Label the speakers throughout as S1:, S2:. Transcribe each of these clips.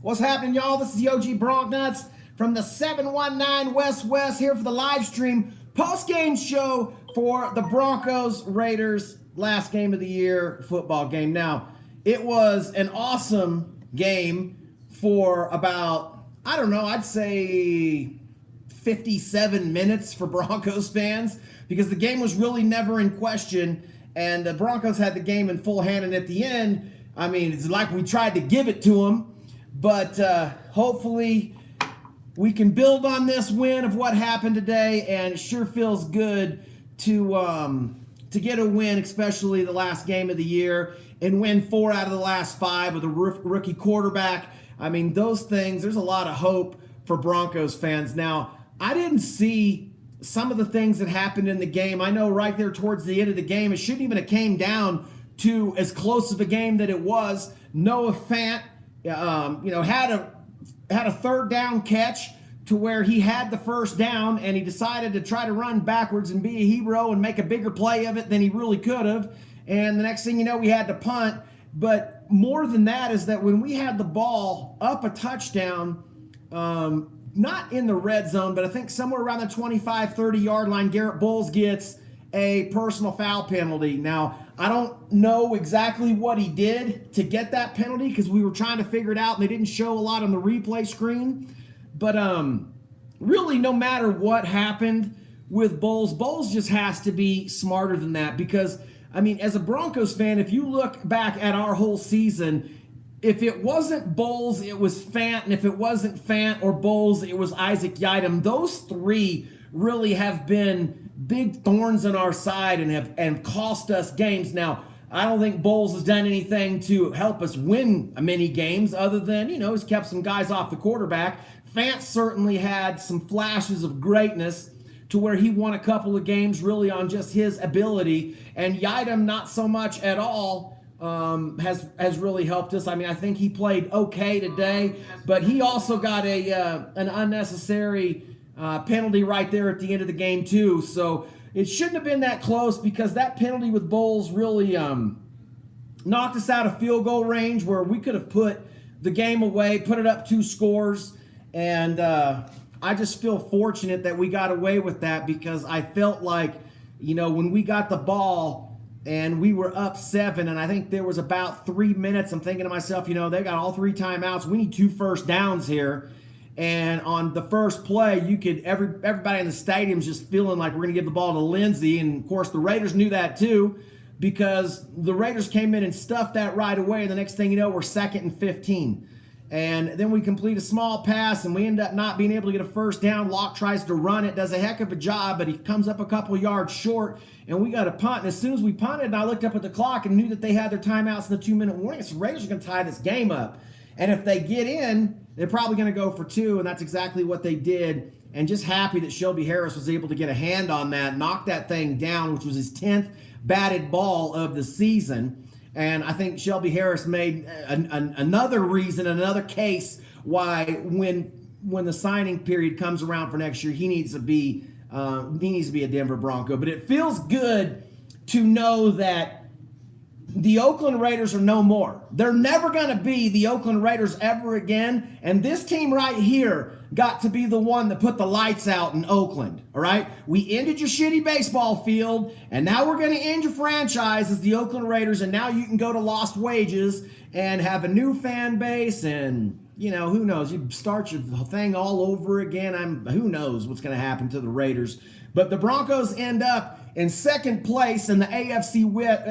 S1: What's happening, y'all? This is the OG Bronc Nuts from the 719 West here for the live stream post-game show for the Broncos Raiders last game of the year football game. Now, it was an awesome game for about, I don't know, I'd say 57 minutes for Broncos fans because the game was really never in question and the Broncos had the game in full hand, and at the end, I mean, it's like we tried to give it to them. But hopefully we can build on this win of what happened today, and it sure feels good to get a win, especially the last game of the year, and win 4 out of the last 5 with a rookie quarterback. I mean, those things, there's a lot of hope for Broncos fans. Now, I didn't see some of the things that happened in the game. I know right there towards the end of the game, it shouldn't even have came down to as close of a game that it was. Noah Fant, had a third down catch to where he had the first down, and he decided to try to run backwards and be a hero and make a bigger play of it than he really could have. And the next thing you know, we had to punt. But more than that is that when we had the ball up a touchdown, not in the red zone, but I think somewhere around the 25, 30-yard line, Garrett Bowles gets a personal foul penalty. Now, I don't know exactly what he did to get that penalty because we were trying to figure it out and they didn't show a lot on the replay screen. But really, no matter what happened with Bowles, Bowles just has to be smarter than that because, I mean, as a Broncos fan, if you look back at our whole season, if it wasn't Bowles, it was Fant, and if it wasn't Fant or Bowles, it was Isaac Yiadom. Those three really have been big thorns in our side and cost us games. Now, I don't think Bowles has done anything to help us win many games other than, he's kept some guys off the quarterback. Fant certainly had some flashes of greatness to where he won a couple of games really on just his ability, and Yiadom not so much at all. Has really helped us. I mean, I think he played okay today, but he also got an unnecessary penalty right there at the end of the game too. So it shouldn't have been that close because that penalty with Bowles really knocked us out of field goal range where we could have put the game away, put it up 2 scores, and I just feel fortunate that we got away with that because I felt like, when we got the ball and we were up 7, and I think there was about 3 minutes, I'm thinking to myself, they got all 3 timeouts. We need 2 first downs here. And on the first play, everybody in the stadium's just feeling like we're going to give the ball to Lindsey. And, of course, the Raiders knew that too because the Raiders came in and stuffed that right away. And the next thing you know, we're 2nd and 15. And then we complete a small pass, and we end up not being able to get a first down. Locke tries to run it, does a heck of a job, but he comes up a couple of yards short, and we got to punt. And as soon as we punted, I looked up at the clock and knew that they had their timeouts in the 2-minute warning. So the Raiders are going to tie this game up. And if they get in, they're probably going to go for 2, and that's exactly what they did. And just happy that Shelby Harris was able to get a hand on that, knock that thing down, which was his 10th batted ball of the season. And I think Shelby Harris made another reason, another case why when the signing period comes around for next year, he needs to be a Denver Bronco. But it feels good to know that the Oakland Raiders are no more. They're never going to be the Oakland Raiders ever again. And this team right here got to be the one that put the lights out in Oakland, all right? We ended your shitty baseball field, and now we're going to end your franchise as the Oakland Raiders, and now you can go to lost wages and have a new fan base, and, who knows? You start your thing all over again. Who knows what's going to happen to the Raiders. But the Broncos end up in 2nd place in the AFC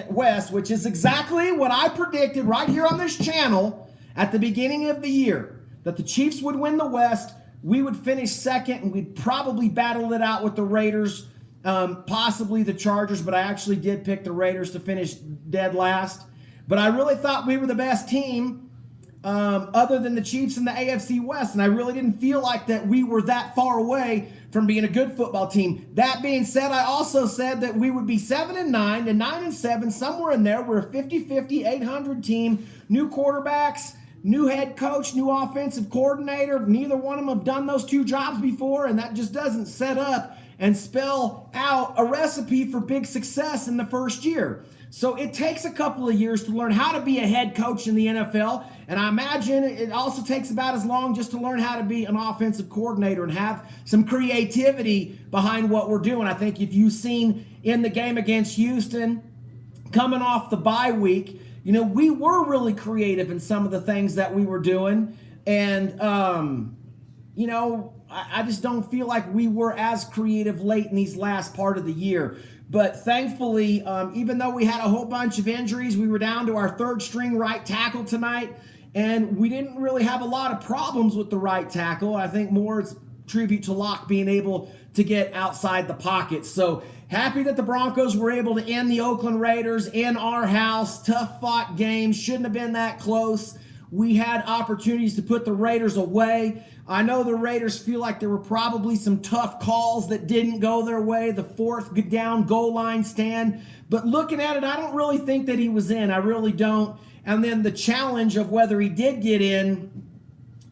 S1: West, which is exactly what I predicted right here on this channel at the beginning of the year, that the Chiefs would win the West, we would finish 2nd, and we'd probably battle it out with the Raiders, possibly the Chargers, but I actually did pick the Raiders to finish dead last. But I really thought we were the best team other than the Chiefs in the AFC West, and I really didn't feel like that we were that far away from being a good football team. That being said, I also said that we would be 7-9 and 9-7, somewhere in there. We're a 50-50, 800 team, new quarterbacks, new head coach, new offensive coordinator. Neither one of them have done those 2 jobs before, and that just doesn't set up and spell out a recipe for big success in the first year. So it takes a couple of years to learn how to be a head coach in the NFL, and I imagine it also takes about as long just to learn how to be an offensive coordinator and have some creativity behind what we're doing. I think if you've seen in the game against Houston, coming off the bye week, we were really creative in some of the things that we were doing, and I just don't feel like we were as creative late in these last part of the year. But thankfully, even though we had a whole bunch of injuries, we were down to our third string right tackle tonight, and we didn't really have a lot of problems with the right tackle. I think more it's tribute to Locke being able to get outside the pocket. So happy that the Broncos were able to end the Oakland Raiders in our house. Tough fought game, shouldn't have been that close. We had opportunities to put the Raiders away. I know the Raiders feel like there were probably some tough calls that didn't go their way, the fourth down goal line stand. But looking at it, I don't really think that he was in. I really don't. And then the challenge of whether he did get in,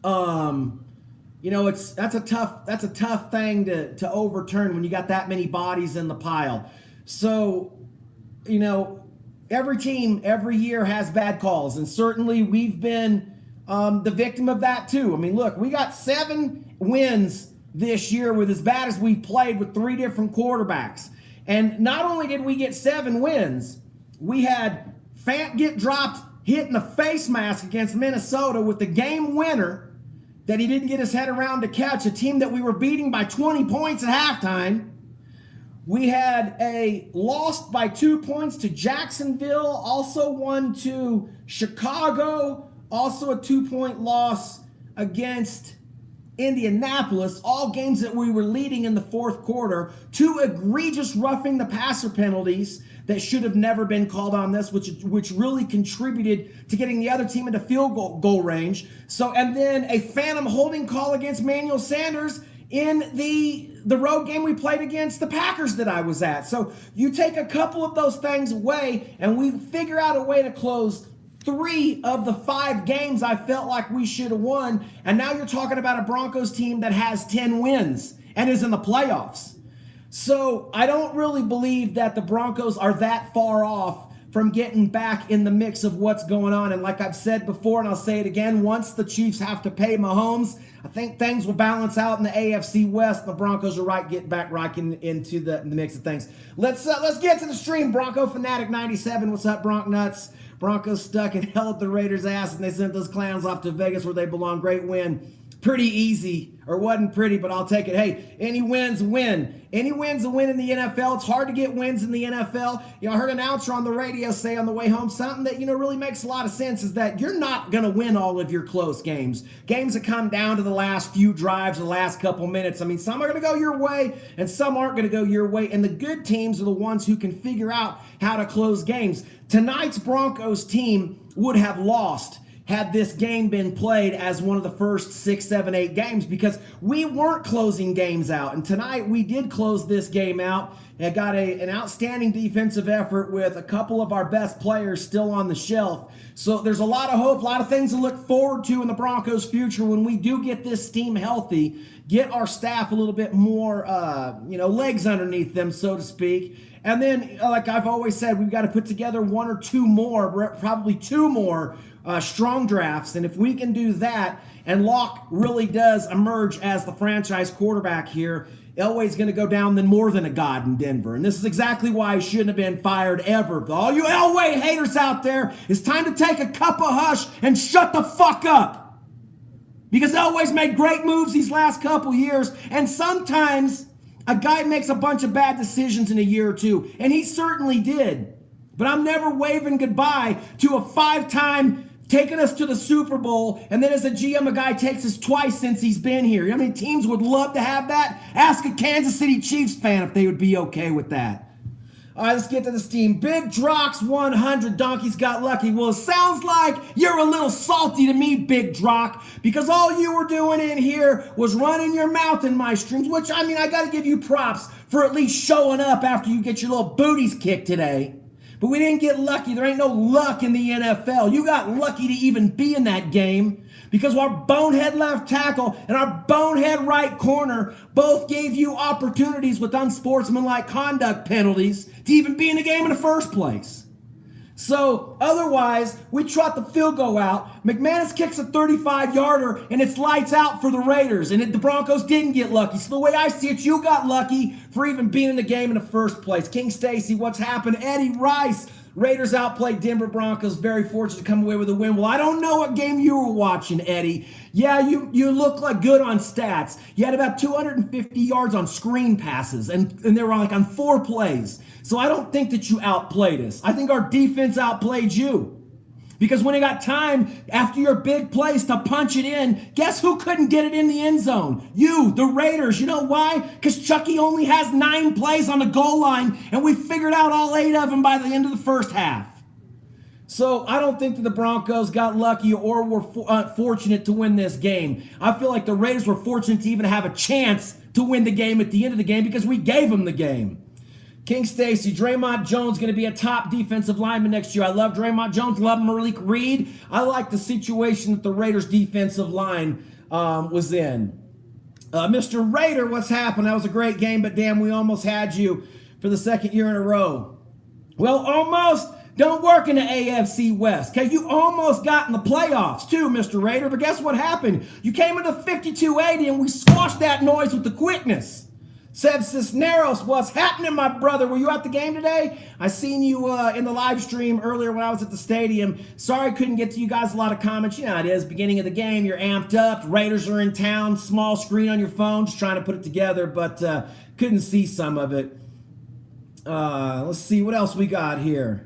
S1: that's a tough thing to overturn when you got that many bodies in the pile. So, every team every year has bad calls, and certainly we've been the victim of that too. I mean, look, we got 7 wins this year with as bad as we've played with 3 different quarterbacks. And not only did we get 7 wins, we had Fant get dropped, hit in the face mask against Minnesota with the game winner that he didn't get his head around to catch, a team that we were beating by 20 points at halftime. We had a loss by 2 points to Jacksonville, also one to Chicago, also a 2-point loss against Indianapolis, all games that we were leading in the fourth quarter. 2 egregious roughing the passer penalties that should have never been called on this, which really contributed to getting the other team into field goal range. So, and then a phantom holding call against Manuel Sanders in the road game we played against the Packers that I was at. So you take a couple of those things away, and we figure out a way to close 3 of the 5 games I felt like we should have won. And now you're talking about a Broncos team that has 10 wins and is in the playoffs. So I don't really believe that the Broncos are that far off from getting back in the mix of what's going on. And like I've said before, and I'll say it again, once the Chiefs have to pay Mahomes, I think things will balance out in the AFC West. The Broncos are getting back right into the mix of things. Let's get to the stream. Bronco Fanatic 97. What's up, Bronc Nuts? Broncos stuck and held the Raiders' ass, and they sent those clowns off to Vegas where they belong. Great win. Pretty easy, or wasn't pretty, but I'll take it. Hey, any win's a win. Any win's a win in the NFL. It's hard to get wins in the NFL. I heard an announcer on the radio say on the way home something that, really makes a lot of sense, is that you're not going to win all of your close games. Games that come down to the last few drives, the last couple minutes. I mean, some are going to go your way, and some aren't going to go your way, and the good teams are the ones who can figure out how to close games. Tonight's Broncos team would have lost had this game been played as one of the first 6, 7, 8 games, because we weren't closing games out. And tonight we did close this game out and got an outstanding defensive effort with a couple of our best players still on the shelf. So there's a lot of hope, a lot of things to look forward to in the Broncos' future when we do get this team healthy, get our staff a little bit more, legs underneath them, so to speak. And then, like I've always said, we've got to put together 1 or 2 more, probably 2 more strong drafts. And if we can do that, and Locke really does emerge as the franchise quarterback here, Elway's going to go down more than a god in Denver. And this is exactly why he shouldn't have been fired ever. But all you Elway haters out there, it's time to take a cup of hush and shut the fuck up. Because Elway's made great moves these last couple years, and sometimes a guy makes a bunch of bad decisions in a year or 2, and he certainly did. But I'm never waving goodbye to a 5-time taking us to the Super Bowl, and then as a GM, a guy takes us twice since he's been here. You know how many teams would love to have that? Ask a Kansas City Chiefs fan if they would be okay with that. All right, let's get to this team. Big Drox 100, Donkeys got lucky. Well, it sounds like you're a little salty to me, Big Drock, because all you were doing in here was running your mouth in my streams, which, I got to give you props for at least showing up after you get your little booties kicked today. But we didn't get lucky. There ain't no luck in the NFL. You got lucky to even be in that game. because our bonehead left tackle and our bonehead right corner both gave you opportunities with unsportsmanlike conduct penalties to even be in the game in the first place. So otherwise, we trot the field goal out. McManus kicks a 35-yarder, and it's lights out for the Raiders. And the Broncos didn't get lucky. So the way I see it, you got lucky for even being in the game in the first place. King Stacy, what's happened? Eddie Rice. Raiders outplayed Denver Broncos. Very fortunate to come away with a win. Well, I don't know what game you were watching, Eddie. Yeah, you look like good on stats. You had about 250 yards on screen passes, and they were like on 4 plays. So I don't think that you outplayed us. I think our defense outplayed you. Because when it got time after your big plays to punch it in, guess who couldn't get it in the end zone? You, the Raiders. You know why? Because Chucky only has 9 plays on the goal line, and we figured out all 8 of them by the end of the first half. So I don't think that the Broncos got lucky or were fortunate to win this game. I feel like the Raiders were fortunate to even have a chance to win the game at the end of the game because we gave them the game. King Stacy, Draymond Jones going to be a top defensive lineman next year. I love Draymond Jones, love Malik Reed. I like the situation that the Raiders defensive line was in. Mr. Raider, what's happened? That was a great game, but damn, we almost had you for the second year in a row. Well, almost don't work in the AFC West. Okay, you almost got in the playoffs too, Mr. Raider, but guess what happened? You came into 52-80 and we squashed that noise with the quickness. Seb Cisneros, what's happening, my brother? Were you at the game today? I seen you in the live stream earlier when I was at the stadium. Sorry I couldn't get to you guys a lot of comments. You know how it is, beginning of the game, you're amped up. Raiders are in town, small screen on your phone, just trying to put it together, but couldn't see some of it. Let's see what else we got here.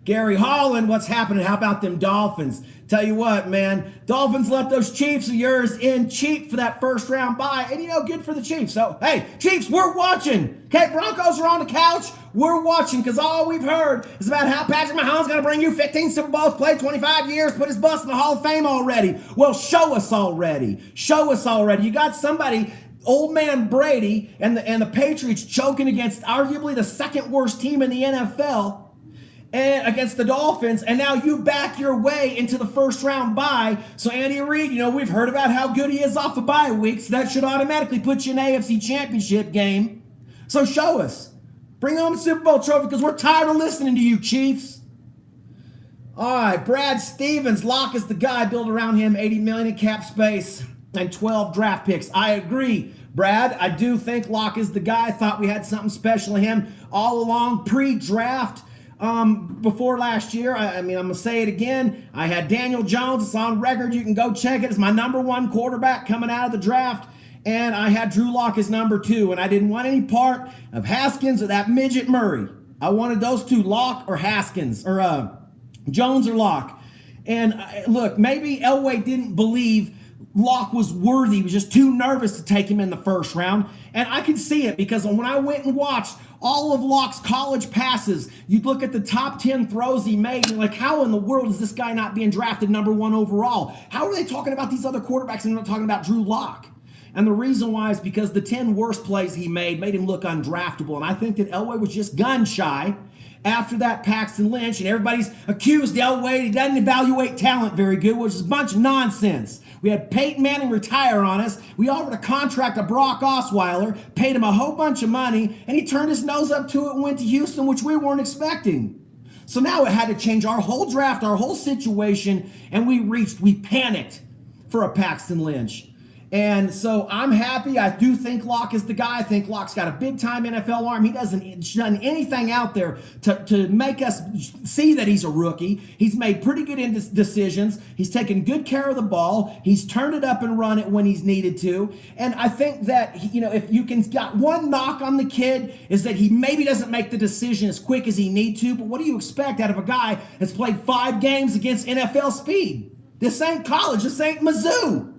S1: Gary Holland, what's happening? How about them Dolphins? Tell you what, man, Dolphins let those Chiefs of yours in cheap for that first round bye, and good for the Chiefs. So, hey, Chiefs, we're watching. Okay, Broncos are on the couch. We're watching because all we've heard is about how Patrick Mahomes going to bring you 15 Super Bowls, played 25 years, put his bust in the Hall of Fame already. Well, show us already. Show us already. You got somebody, old man Brady, and the Patriots choking against arguably the second worst team in the NFL. And against the Dolphins, and now you back your way into the first round bye. So Andy Reid, we've heard about how good he is off the bye week, so that should automatically put you in an AFC Championship game. So show us. Bring home the Super Bowl trophy because we're tired of listening to you, Chiefs. All right, Brad Stevens, Locke is the guy. Build around him, $80 million in cap space and 12 draft picks. I agree, Brad. I do think Locke is the guy. I thought we had something special in him all along pre-draft. Before last year, I'm going to say it again. I had Daniel Jones. It's on record. You can go check it. It's my number 1 quarterback coming out of the draft. And I had Drew Lock as number 2. And I didn't want any part of Haskins or that midget Murray. I wanted those two, Lock or Haskins, or Jones or Lock. And look, maybe Elway didn't believe Locke was worthy. He was just too nervous to take him in the first round. And I can see it because when I went and watched all of Locke's college passes, you'd look at the top 10 throws he made, and you're like, how in the world is this guy not being drafted number 1 overall? How are they talking about these other quarterbacks and they're not talking about Drew Lock? And the reason why is because the 10 worst plays he made him look undraftable. And I think that Elway was just gun shy after that Paxton Lynch, and everybody's accused Elway. He doesn't evaluate talent very good, which is a bunch of nonsense. We had Peyton Manning retire on us. We offered a contract to Brock Osweiler, paid him a whole bunch of money, and he turned his nose up to it and went to Houston, which we weren't expecting. So now it had to change our whole draft, our whole situation, and we panicked for a Paxton Lynch. And so I'm happy. I do think Locke is the guy. I think Locke's got a big-time NFL arm. He hasn't done anything out there to make us see that he's a rookie. He's made pretty good decisions. He's taken good care of the ball. He's turned it up and run it when he's needed to. And I think that, if you can got one knock on the kid is that he maybe doesn't make the decision as quick as he need to. But what do you expect out of a guy that's played 5 games against NFL speed? This ain't college. This ain't Mizzou.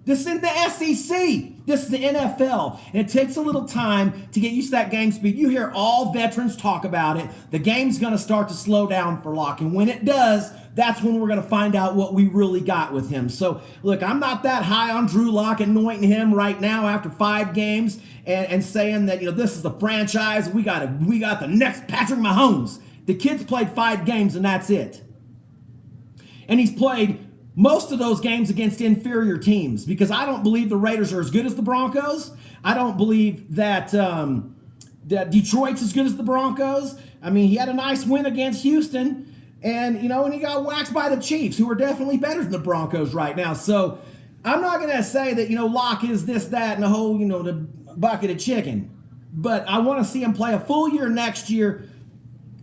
S1: This isn't the SEC. This is the NFL. And it takes a little time to get used to that game speed. You hear all veterans talk about it. The game's going to start to slow down for Locke. And when it does, that's when we're going to find out what we really got with him. So, look, I'm not that high on Drew Lock, anointing him right now after 5 games and saying that, this is the franchise. We got the next Patrick Mahomes. The kid's played 5 games, and that's it. And he's played most of those games against inferior teams, because I don't believe the Raiders are as good as the Broncos. I don't believe that that Detroit's as good as the Broncos. I mean, he had a nice win against Houston, and and he got waxed by the Chiefs, who are definitely better than the Broncos right now. So I'm not going to say that Locke is this, that, and the whole the bucket of chicken. But I want to see him play a full year next year,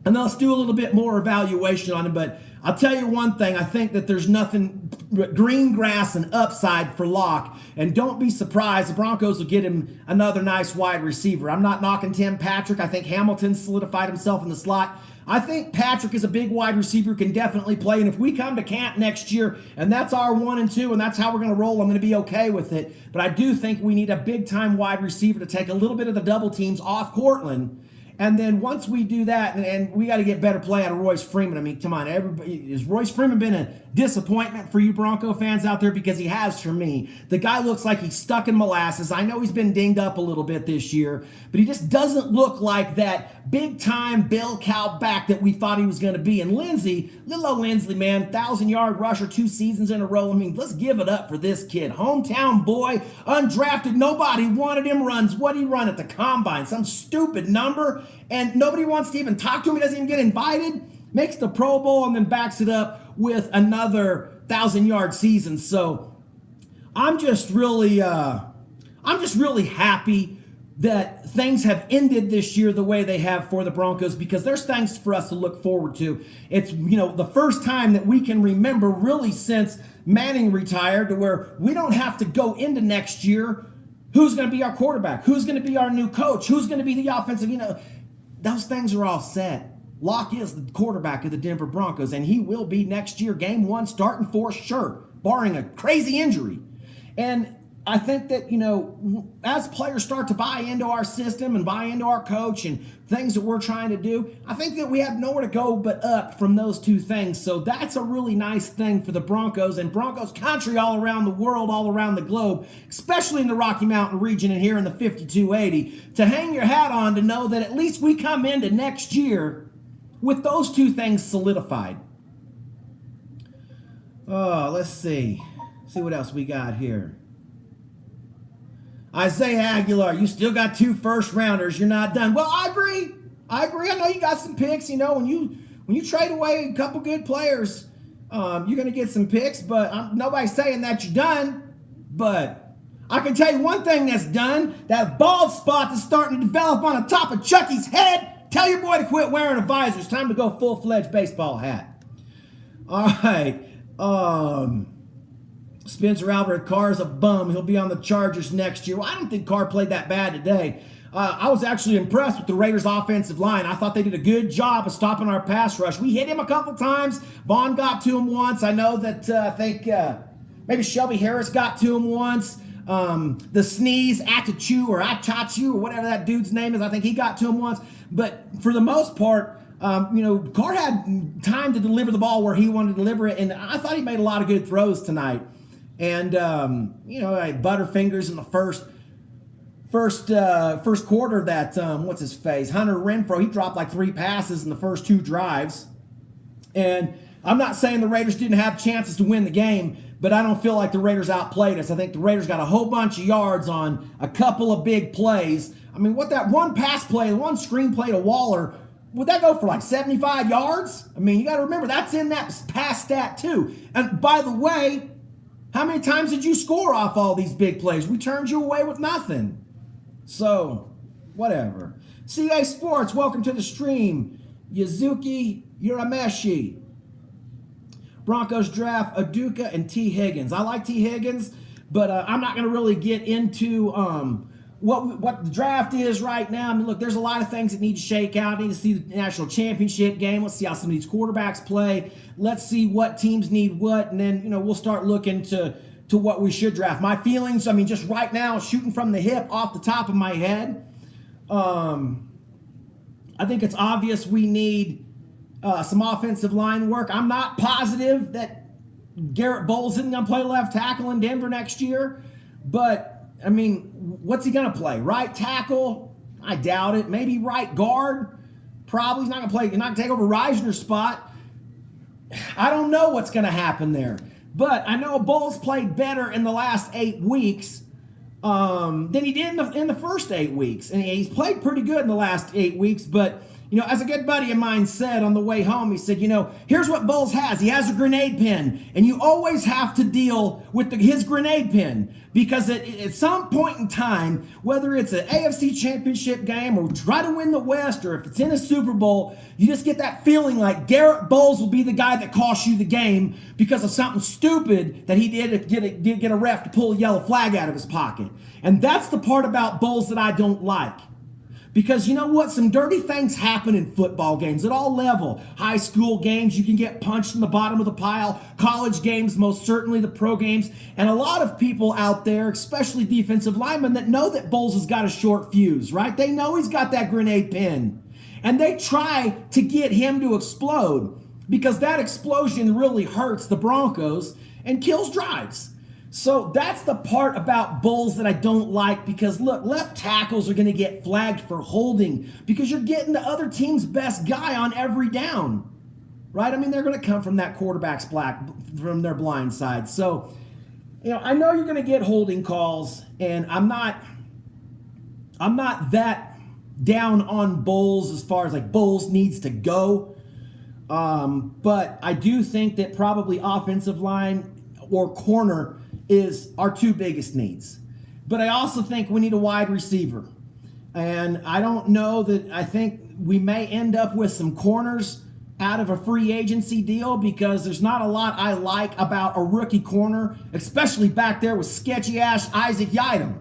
S1: and let's do a little bit more evaluation on him. But I'll tell you one thing, I think that there's nothing but green grass and upside for Locke. And don't be surprised, the Broncos will get him another nice wide receiver. I'm not knocking Tim Patrick. I think Hamilton solidified himself in the slot. I think Patrick is a big wide receiver, can definitely play. And if we come to camp next year, and that's our 1 and 2, and that's how we're going to roll, I'm going to be okay with it. But I do think we need a big-time wide receiver to take a little bit of the double teams off Cortland. And then once we do that, and we got to get better play out of Royce Freeman. I mean, come on, everybody, has Royce Freeman been a disappointment for you Bronco fans out there? Because he has for me. The guy looks like he's stuck in molasses. I know he's been dinged up a little bit this year, but he just doesn't look like that big-time bell cow back that we thought he was going to be. And Lindsey, little old Lindsey, man, 1,000-yard rusher 2 seasons in a row. I mean, let's give it up for this kid. Hometown boy, undrafted, nobody wanted him, runs what'd he run at the combine? Some stupid number, and nobody wants to even talk to him. He doesn't even get invited. Makes the Pro Bowl and then backs it up with another 1,000-yard season. So I'm just really happy that things have ended this year the way they have for the Broncos, because there's things for us to look forward to. It's the first time that we can remember really since Manning retired, to where we don't have to go into next year. Who's going to be our quarterback? Who's going to be our new coach? Who's going to be the offensive? Those things are all set. Locke is the quarterback of the Denver Broncos, and he will be next year, game 1, starting for sure, barring a crazy injury. And I think that, as players start to buy into our system and buy into our coach and things that we're trying to do, I think that we have nowhere to go but up from those two things. So that's a really nice thing for the Broncos and Broncos country all around the world, all around the globe, especially in the Rocky Mountain region and here in the 5280, to hang your hat on, to know that at least we come into next year with those two things solidified. Oh, let's see. See what else we got here. Isaiah Aguilar, you still got 2 first-rounders. You're not done. Well, I agree. I know you got some picks. When you trade away a couple good players, you're going to get some picks. But nobody's saying that you're done. But I can tell you one thing that's done. That bald spot that's starting to develop on the top of Chucky's head. Tell your boy to quit wearing a visor. It's time to go full-fledged baseball hat. All right. Spencer Albert, Carr's a bum. He'll be on the Chargers next year. Well, I don't think Carr played that bad today. I was actually impressed with the Raiders' offensive line. I thought they did a good job of stopping our pass rush. We hit him a couple times. Vaughn got to him once. I know that I think maybe Shelby Harris got to him once. The sneeze, Atachu or Achachu or whatever that dude's name is, I think he got to him once. But for the most part, Carr had time to deliver the ball where he wanted to deliver it, and I thought he made a lot of good throws tonight. And Butterfingers in the first quarter, that what's his face, Hunter Renfrow, he dropped like 3 passes in the first 2 drives. And I'm not saying the Raiders didn't have chances to win the game, but I don't feel like the Raiders outplayed us. I think the Raiders got a whole bunch of yards on a couple of big plays. I mean, what that one pass play, one screen play to Waller, would that go for like 75 yards? I mean, you got to remember, that's in that pass stat too. And by the way, how many times did you score off all these big plays? We turned you away with nothing. So, whatever. CA Sports, welcome to the stream. Yazuki Urameshi. Broncos draft Aduka and T. Higgins. I like T. Higgins, but I'm not going to really get into what the draft is right now. I mean, look, there's a lot of things that need to shake out. Need to see the national championship game. Let's see how some of these quarterbacks play. Let's see what teams need what, and then we'll start looking to what we should draft. My feelings, I mean, just right now, shooting from the hip off the top of my head, I think it's obvious we need some offensive line work. I'm not positive that Garrett Bowles isn't going to play left tackle in Denver next year, but I mean, what's he going to play? Right tackle? I doubt it. Maybe right guard? Probably. He's not going to play. He's not going to take over Reisner's spot. I don't know what's going to happen there. But I know Bulls played better in the last 8 weeks than he did in the first 8 weeks. And he's played pretty good in the last 8 weeks. But, as a good buddy of mine said on the way home, he said, here's what Bulls has. He has a grenade pin. And you always have to deal with his grenade pin. Because at some point in time, whether it's an AFC championship game or try to win the West or if it's in a Super Bowl, you just get that feeling like Garrett Bowles will be the guy that costs you the game because of something stupid that he did get a ref to pull a yellow flag out of his pocket. And that's the part about Bowles that I don't like. Because you know what? Some dirty things happen in football games at all level. High school games, you can get punched in the bottom of the pile. College games, most certainly the pro games. And a lot of people out there, especially defensive linemen, that know that Bowles has got a short fuse, right? They know he's got that grenade pin. And they try to get him to explode because that explosion really hurts the Broncos and kills drives. So that's the part about Bulls that I don't like because, look, left tackles are going to get flagged for holding because you're getting the other team's best guy on every down, right? I mean, they're going to come from that quarterback's from their blind side. So, I know you're going to get holding calls, and I'm not that down on Bulls as far as, Bulls needs to go. But I do think that probably offensive line or corner is our 2 biggest needs. But I also think we need a wide receiver. And I don't know that I think we may end up with some corners out of a free agency deal because there's not a lot I like about a rookie corner, especially back there with sketchy-ass Isaac Yiadom,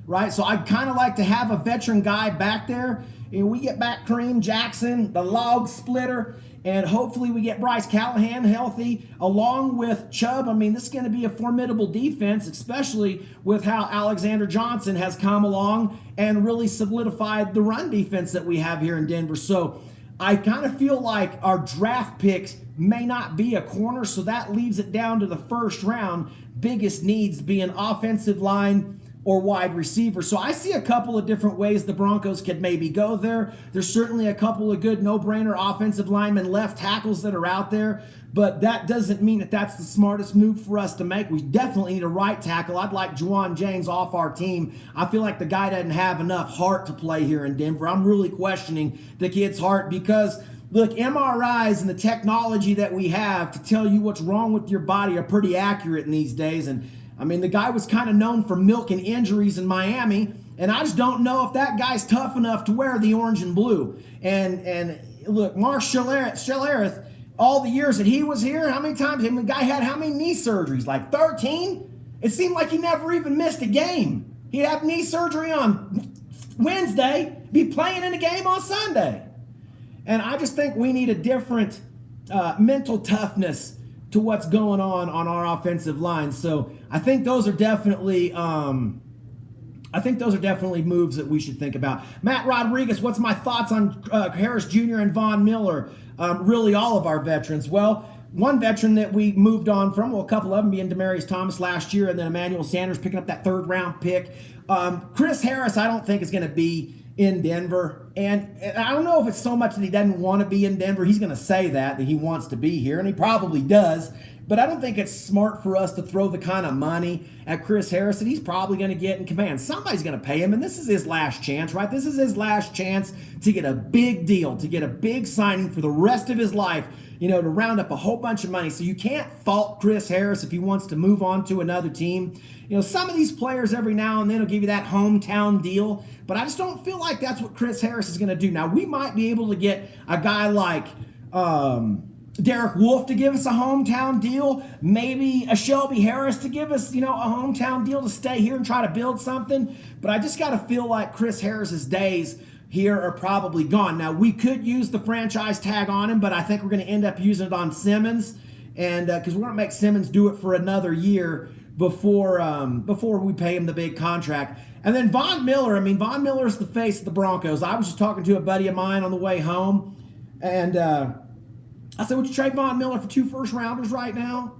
S1: right? So I'd kind of like to have a veteran guy back there. We get back Kareem Jackson, the log splitter, and hopefully we get Bryce Callahan healthy along with Chubb. I mean, this is going to be a formidable defense, especially with how Alexander Johnson has come along and really solidified the run defense that we have here in Denver. So I kind of feel like our draft picks may not be a corner, so that leaves it down to the first round. Biggest needs being offensive line or wide receiver. So I see a couple of different ways the Broncos could maybe go there. There's certainly a couple of good no-brainer offensive linemen, left tackles that are out there, but that doesn't mean that that's the smartest move for us to make. We definitely need a right tackle. I'd like Juwan James off our team. I feel like the guy doesn't have enough heart to play here in Denver. I'm really questioning the kid's heart because, look, MRIs and the technology that we have to tell you what's wrong with your body are pretty accurate in these days. And I mean, the guy was kind of known for milking injuries in Miami, and I just don't know if that guy's tough enough to wear the orange and blue. And look, Mark Schlereth, all the years that he was here, how many times? The guy had how many knee surgeries? Like 13? It seemed like he never even missed a game. He'd have knee surgery on Wednesday, be playing in a game on Sunday. And I just think we need a different mental toughness to what's going on our offensive line. So I think those are definitely moves that we should think about. Matt Rodriguez, what's my thoughts on Harris Jr. and Von Miller? Really all of our veterans. Well, one veteran that we moved on from, well, a couple of them being Demaryius Thomas last year and then Emmanuel Sanders picking up that 3rd-round pick. Chris Harris, I don't think is going to be in Denver. And I don't know if it's so much that he doesn't want to be in Denver. He's going to say that he wants to be here, and he probably does. But I don't think it's smart for us to throw the kind of money at Chris Harris that he's probably going to get in command. Somebody's going to pay him, and this is his last chance, right? This is his last chance to get a big deal, to get a big signing for the rest of his life, to round up a whole bunch of money. So you can't fault Chris Harris if he wants to move on to another team. Some of these players every now and then will give you that hometown deal, but I just don't feel like that's what Chris Harris is going to do. Now, we might be able to get a guy like Derek Wolfe to give us a hometown deal, maybe a Shelby Harris to give us, a hometown deal to stay here and try to build something, but I just got to feel like Chris Harris's days here are probably gone. Now, we could use the franchise tag on him, but I think we're going to end up using it on Simmons, and because we're going to make Simmons do it for another year before we pay him the big contract. And then Von Miller, Von Miller's the face of the Broncos. I was just talking to a buddy of mine on the way home, and I said, would you trade Von Miller for 2 first-rounders right now?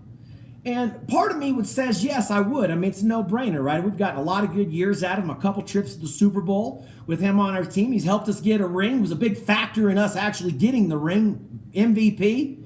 S1: And part of me says, yes, I would. It's a no-brainer, right? We've gotten a lot of good years out of him, a couple trips to the Super Bowl with him on our team. He's helped us get a ring. He was a big factor in us actually getting the ring, MVP.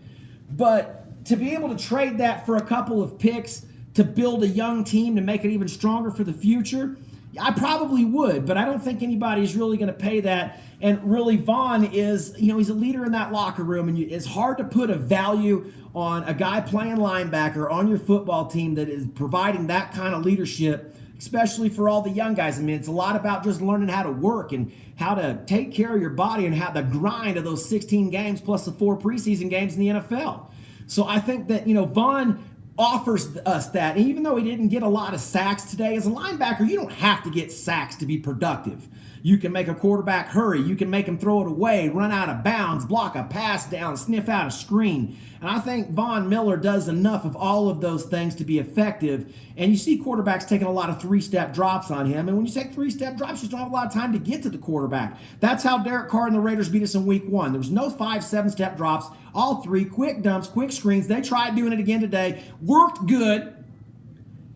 S1: But to be able to trade that for a couple of picks to build a young team to make it even stronger for the future, I probably would, but I don't think anybody's really going to pay that. And really, Vaughn is, he's a leader in that locker room, and it's hard to put a value on a guy playing linebacker on your football team that is providing that kind of leadership, especially for all the young guys. I mean, it's a lot about just learning how to work and how to take care of your body and how the grind of those 16 games plus the 4 preseason games in the NFL. So I think that, Vaughn offers us that. And even though he didn't get a lot of sacks today, as a linebacker, you don't have to get sacks to be productive. You can make a quarterback hurry. You can make him throw it away, run out of bounds, block a pass down, sniff out a screen. And I think Von Miller does enough of all of those things to be effective. And you see quarterbacks taking a lot of 3-step drops on him. And when you take 3-step drops, you just don't have a lot of time to get to the quarterback. That's how Derek Carr and the Raiders beat us in week 1. There was no 5, 7-step drops. All 3 quick dumps, quick screens. They tried doing it again today. Worked good.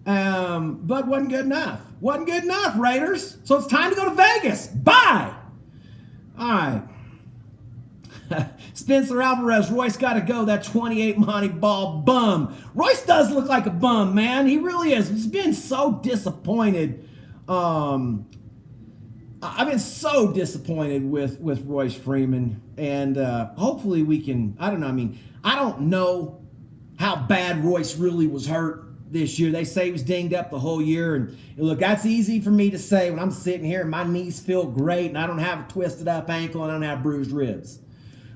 S1: But wasn't good enough. Wasn't good enough, Raiders. So it's time to go to Vegas. Bye. All right. Spencer Alvarez, Royce got to go. That 28 Monty Ball bum. Royce does look like a bum, man. He really is. He's been so disappointed. I've been so disappointed with Royce Freeman. And hopefully we can, I don't know how bad Royce really was hurt this year. They say he was dinged up the whole year. And look, that's easy for me to say when I'm sitting here and my knees feel great and I don't have a twisted up ankle and I don't have bruised ribs.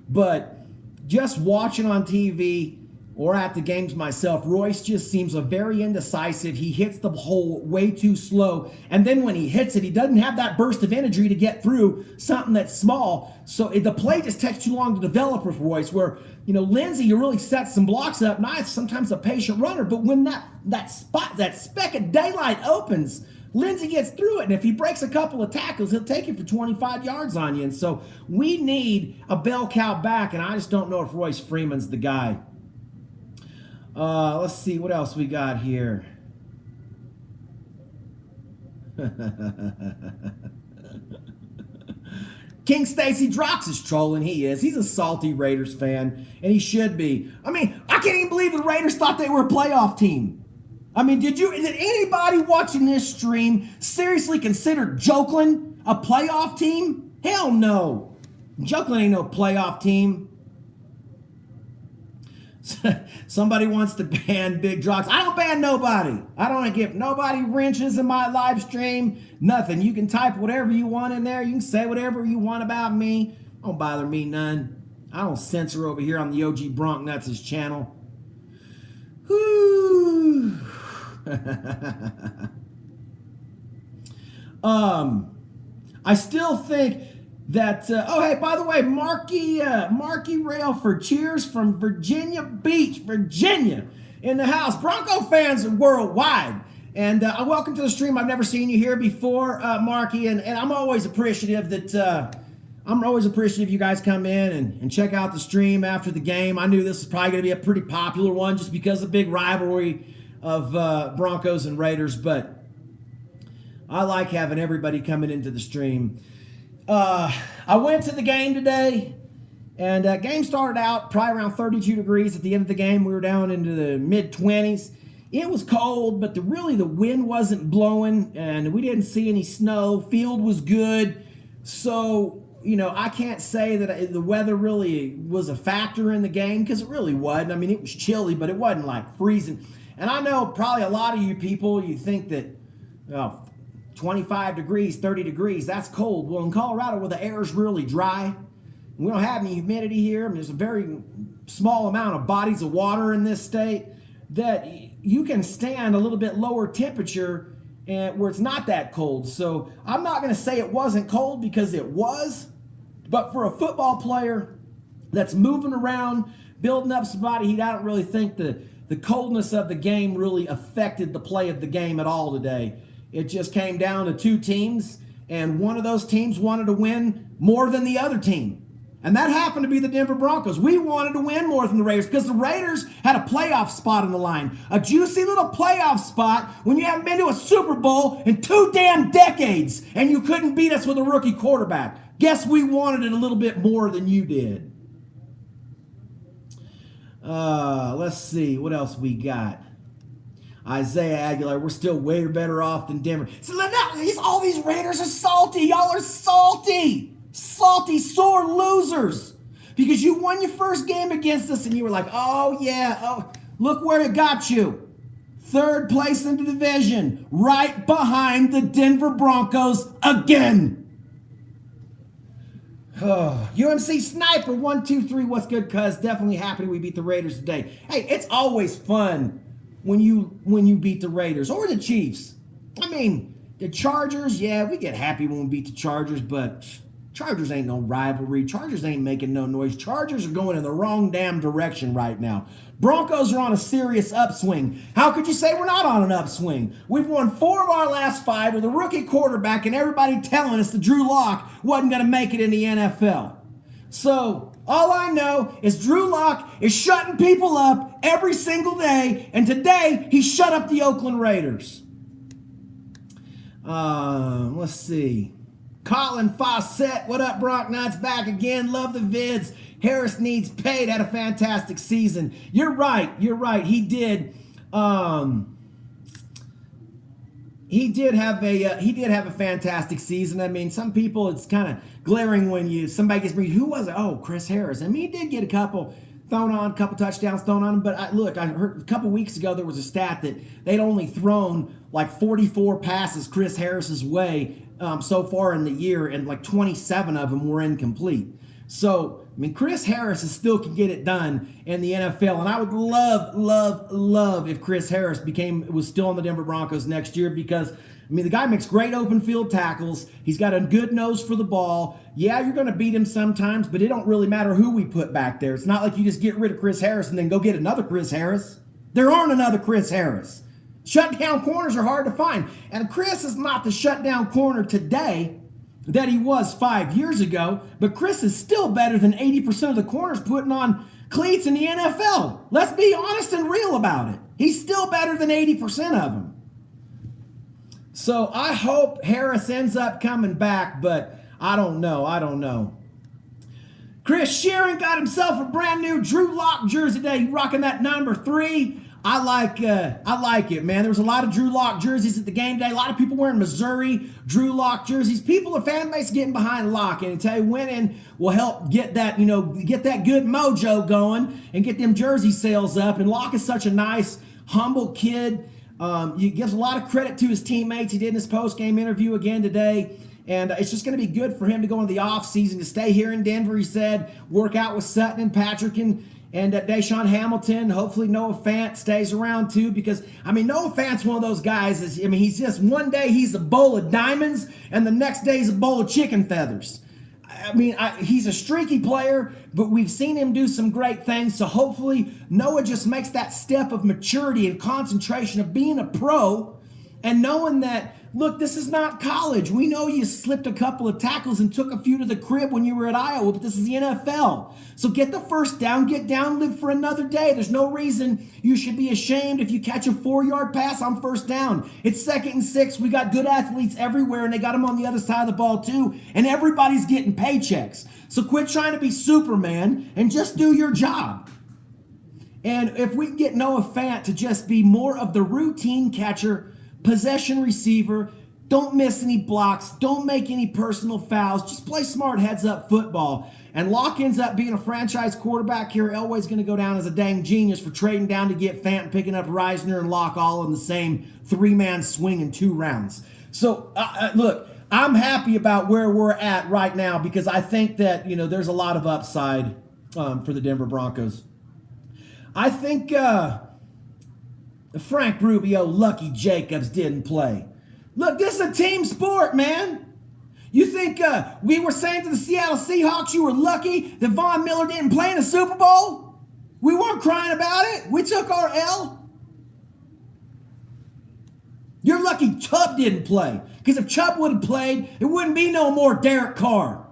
S1: But just watching on TV or at the games myself, Royce just seems very indecisive. He hits the hole way too slow. And then when he hits it, he doesn't have that burst of energy to get through something that's small. So the play just takes too long to develop with Royce, where, Lindsey, you really set some blocks up nice, sometimes a patient runner. But when that speck of daylight opens, Lindsey gets through it, and if he breaks a couple of tackles, he'll take you for 25 yards on you. And so we need a bell cow back, and I just don't know if Royce Freeman's the guy. Let's see what else we got here. King Stacy Drox is trolling. He is. He's a salty Raiders fan, and he should be. I can't even believe the Raiders thought they were a playoff team. Did anybody watching this stream seriously consider Jokeland a playoff team? Hell no. Jokeland ain't no playoff team. Somebody wants to ban Big Drox. I don't ban nobody. I don't give nobody wrenches in my live stream. Nothing. You can type whatever you want in there. You can say whatever you want about me. Don't bother me none. I don't censor over here on the OG Bronc Nuts' channel. Whoo. I still think that, hey, by the way, Marky Railford, cheers from Virginia Beach, Virginia, in the house. Bronco fans worldwide. And welcome to the stream. I've never seen you here before, Marky, and I'm always appreciative you guys come in and check out the stream after the game. I knew this was probably going to be a pretty popular one just because of the big rivalry of Broncos and Raiders, but I like having everybody coming into the stream. I went to the game today, and game started out probably around 32 degrees. At the end of the game, we were down into the mid-20s. It was cold, but the wind wasn't blowing, and we didn't see any snow. Field was good. So, I can't say that the weather really was a factor in the game, because it really wasn't. It was chilly, but it wasn't like freezing. And I know probably a lot of you people, you think that 25 degrees, 30 degrees, that's cold. Well, in Colorado, where the air is really dry, we don't have any humidity here. There's a very small amount of bodies of water in this state that you can stand a little bit lower temperature and where it's not that cold. So I'm not going to say it wasn't cold, because it was. But for a football player that's moving around, building up some body, I don't really think the coldness of the game really affected the play of the game at all today. It just came down to 2 teams, and one of those teams wanted to win more than the other team. And that happened to be the Denver Broncos. We wanted to win more than the Raiders because the Raiders had a playoff spot on the line. A juicy little playoff spot when you haven't been to a Super Bowl in 2 damn decades and you couldn't beat us with a rookie quarterback. Guess we wanted it a little bit more than you did. Let's see what else we got. Isaiah Aguilar, we're still way better off than Denver. So now, all these Raiders are salty. Y'all are salty. Salty, sore losers. Because you won your first game against us and you were like, oh yeah, oh, look where it got you. Third place in the division, right behind the Denver Broncos again. UMC Sniper 123, what's good, cuz? Definitely happy we beat the Raiders today. Hey, it's always fun when you beat the Raiders or the Chiefs. I mean, the Chargers, yeah, we get happy when we beat the Chargers, but Chargers ain't no rivalry. Chargers ain't making no noise. Chargers are going in the wrong damn direction right now. Broncos are on a serious upswing. How could you say we're not on an upswing? We've won 4 of our last 5 with a rookie quarterback and everybody telling us that Drew Lock wasn't going to make it in the NFL. So all I know is Drew Lock is shutting people up every single day, and today he shut up the Oakland Raiders. Let's see. Colin Fawcett, what up, Bronc Nuts? Back again. Love the vids. Harris needs paid. Had a fantastic season. You're right. He did. He did have a fantastic season. I mean, some people, it's kind of glaring when somebody gets who was it? Oh, Chris Harris. I mean, he did get a couple touchdowns thrown on him. But I heard a couple weeks ago there was a stat that they'd only thrown like 44 passes Chris Harris's way so far in the year, and like 27 of them were incomplete. So, I mean, Chris Harris still can get it done in the NFL, and I would love if Chris Harris was still on the Denver Broncos next year, because, I mean, the guy makes great open field tackles. He's got a good nose for the ball. Yeah, you're going to beat him sometimes, but it don't really matter who we put back there. It's not like you just get rid of Chris Harris and then go get another Chris Harris. There aren't another Chris Harris. Shutdown corners are hard to find, and Chris is not the shutdown corner today that he was 5 years ago, but Chris is still better than 80% of the corners putting on cleats in the NFL. Let's be honest and real about it. He's still better than 80% of them. So I hope Harris ends up coming back, but I don't know. Chris Sheeran got himself a brand new Drew Lock jersey today. Rocking that number 3. I like it, man. There was a lot of Drew Lock jerseys at the game today. A lot of people wearing Missouri Drew Lock jerseys. The fan base getting behind Lock, and I tell you, winning will help get that good mojo going and get them jersey sales up. And Lock is such a nice, humble kid. He gives a lot of credit to his teammates. He did in his post-game interview again today. And it's just going to be good for him to go into the offseason, to stay here in Denver, he said, work out with Sutton and Patrick and Deshaun Hamilton. Hopefully Noah Fant stays around too, because, I mean, Noah Fant's one of those guys, he's just, one day he's a bowl of diamonds and the next day he's a bowl of chicken feathers. I mean, he's a streaky player, but we've seen him do some great things. So hopefully Noah just makes that step of maturity and concentration of being a pro and knowing that, look, this is not college. We know you slipped a couple of tackles and took a few to the crib when you were at Iowa, but this is the NFL. So get the first down, get down, live for another day. There's no reason you should be ashamed if you catch a 4-yard pass on first down. It's 2nd and 6. We got good athletes everywhere, and they got them on the other side of the ball too, and everybody's getting paychecks. So quit trying to be Superman and just do your job. And if we get Noah Fant to just be more of the routine catcher, possession receiver, don't miss any blocks, don't make any personal fouls, just play smart heads-up football. And Locke ends up being a franchise quarterback here. Elway's going to go down as a dang genius for trading down to get Fant and picking up Reisner and Locke all in the same 3-man swing in 2 rounds. So, look, I'm happy about where we're at right now, because I think that, there's a lot of upside for the Denver Broncos. I think Frank Rubio, Lucky Jacobs didn't play. Look, this is a team sport, man. You think we were saying to the Seattle Seahawks you were lucky that Von Miller didn't play in the Super Bowl? We weren't crying about it. We took our L. You're lucky Chubb didn't play, because if Chubb would have played, it wouldn't be no more Derek Carr.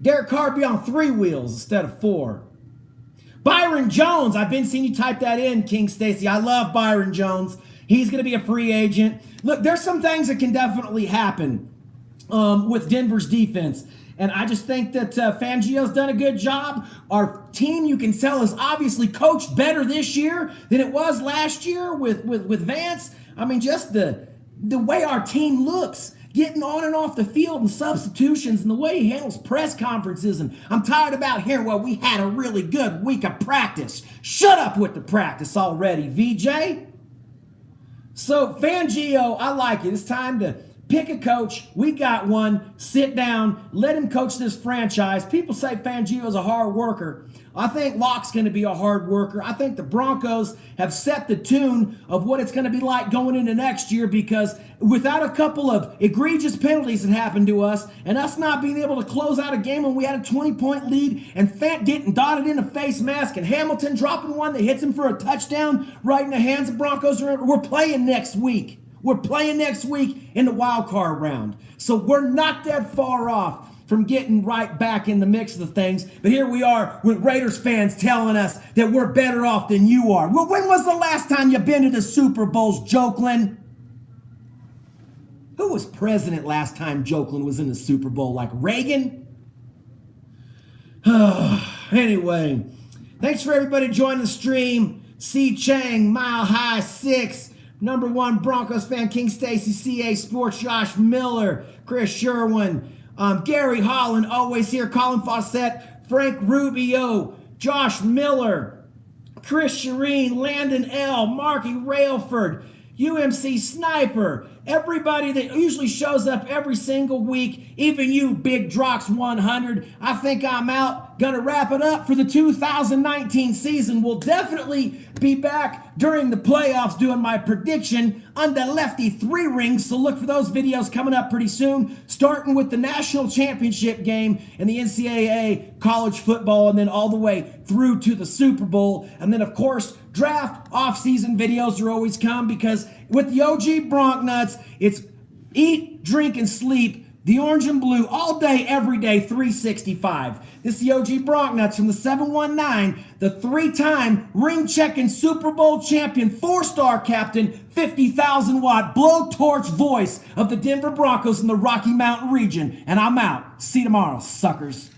S1: Derek Carr would be on 3 wheels instead of 4. Byron Jones, I've been seeing you type that in, King Stacy. I love Byron Jones. He's going to be a free agent. Look, there's some things that can definitely happen with Denver's defense. And I just think that Fangio's done a good job. Our team, you can tell, is obviously coached better this year than it was last year with Vance. I mean, just the way our team looks, getting on and off the field and substitutions and the way he handles press conferences. And I'm tired about hearing, well, we had a really good week of practice. Shut up with the practice already, VJ. So Fangio, I like it. It's time to pick a coach. We got one. Sit down. Let him coach this franchise. People say Fangio is a hard worker. I think Locke's going to be a hard worker. I think the Broncos have set the tune of what it's going to be like going into next year, because without a couple of egregious penalties that happened to us and us not being able to close out a game when we had a 20-point lead, and Fant getting dotted in a face mask, and Hamilton dropping one that hits him for a touchdown right in the hands of Broncos, we're playing next week. We're playing next week in the wild card round. So we're not that far off from getting right back in the mix of the things. But here we are with Raiders fans telling us that we're better off than you are. Well, when was the last time you've been to the Super Bowls, Jokeland? Who was president last time Jokeland was in the Super Bowl? Like Reagan? Anyway, thanks for everybody joining the stream. C. Chang, Mile High 6. Number 1 Broncos fan, King Stacy, CA Sports, Josh Miller, Chris Sherwin, Gary Holland, always here, Colin Fawcett, Frank Rubio, Josh Miller, Chris Shireen, Landon L., Marky Railford, UMC Sniper, everybody that usually shows up every single week, even you, Big Drox 100. I think I'm out. Gonna wrap it up for the 2019 season. We'll definitely be back during the playoffs doing my prediction on the Lefty 3 rings, so look for those videos coming up pretty soon, starting with the national championship game and the NCAA college football, and then all the way through to the Super Bowl. And then, of course, draft off-season videos are always come, because with the OG Bronc Nuts, it's eat, drink, and sleep the orange and blue all day, every day, 365. This is the OG Bronc Nuts from the 719, the 3-time ring-checking Super Bowl champion, 4-star captain, 50,000-watt blowtorch voice of the Denver Broncos in the Rocky Mountain region. And I'm out. See you tomorrow, suckers.